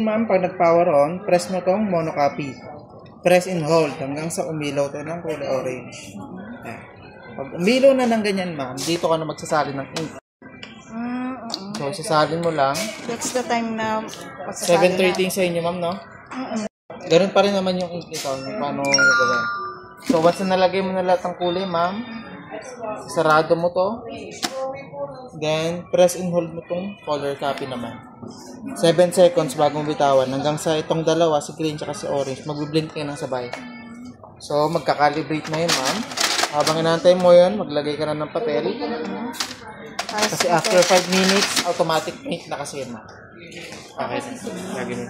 Ma'am, pag nag-power on, press mo tong monocopy. Press and hold hanggang sa umilaw to ng kulay orange. Ayan. Pag umilaw na ng ganyan, ma'am, dito ka na magsasalin ng ink. So, sasalin mo lang. That's the time na pagsasalin 7:30 sa inyo, ma'am, no? Ganun pa rin naman yung ink ito. Paano gagawin. So, once na nalagay mo na lahat ng kulay, ma'am, sarado mo to. Then, press and hold mo tong color copy naman. 7 seconds bago bitawan. Hanggang sa itong dalawa, si green at si orange, mag-blend kayo ng sabay. So, magka-calibrate na yun, ma'am. Habang inaantay mo yun, maglagay ka na ng papel. Kasi after 5 minutes, automatic print na kasi yun, ma'am. Okay. Gagawin.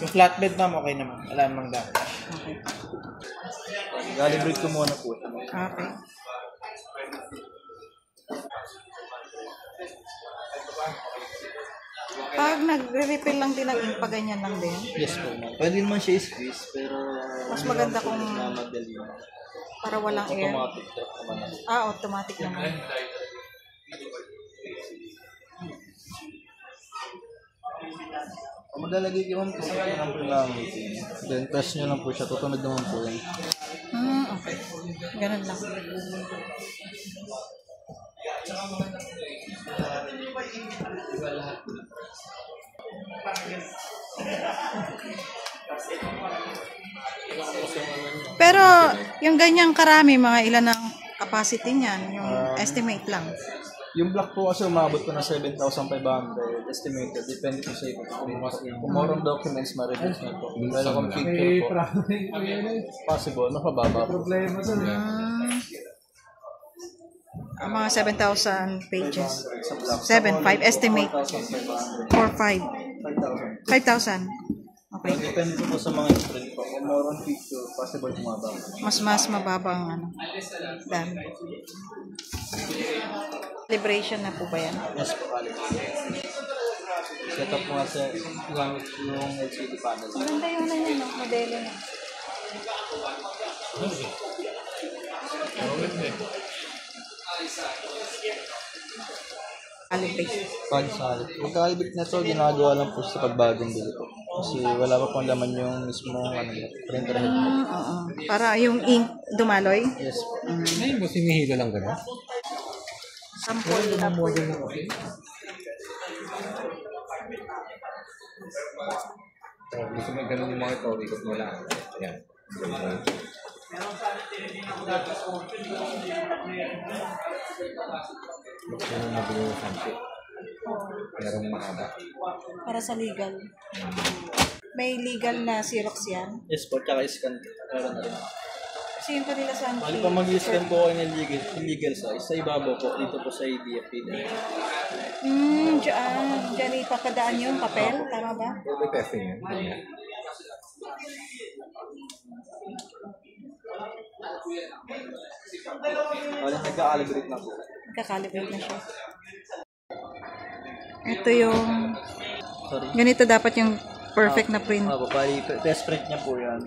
Yung flatbed, ma'am, okay naman. Wala namang dami. Okay. Calibrate ko muna po. Okay. Pag nagre-refill lang din ng ink, pa ganyan lang din. Yes po, ma'am. Pwede naman siya i-squeeze, pero mas maganda kung madali. para walang air. Automatic drop naman. Automatic naman. Maglalagay kayo po ng prinamit. Then press nyo lang po siya. Tutunod naman po yan. Okay. Ganun lang. Pero yung ganyang karami, mga ilan ang capacity niyan? Yung estimate lang. Yung black po kasi umabot ko na 7,500 estimated. Depende po sa kung more documents ma-reduce na po. Pero kung picture po, possible, nakababa po. Ang mga 7,000 pages. 7,500 estimate. 4,500. 5,000. Okay. Depende po sa mga print po. Kung more on picture, possible bumaba. Mas mababa ang ano. Dami. Calibration na po ba yan? Yes po, set up mo sa gamit yung LCD panel. Maganda yun na yun, no? Modelo na. Calibration. Pag-salit. Yung calibration na ito, ginagawa lang po sa pagbagong bili po. Kasi wala pa pong laman yung mismo printer head. Para yung ink dumaloy? Yes po. Ngayon mo sinihila lang gano'n? Sample na po. Gusto mo ganun yung mga ito, ikot mo lang. Yan. Gusto mo mabili yung sample. Merong mahaba. Para sa legal. May legal na Xerox yan? Yes po, tsaka scan. Meron na rin. Kasi yung kanila sa Bali pa mag-scan po kayo ng legal size. Sa ibabaw po, dito po sa ADFP. Diyan ipakadaan yung papel, tama ba? May testing yan. Bali, nagka-calibrate na po. Nagka-calibrate na siya. Ito yung... Sorry. Ganito dapat yung perfect na print. Bali, test print niya po yan.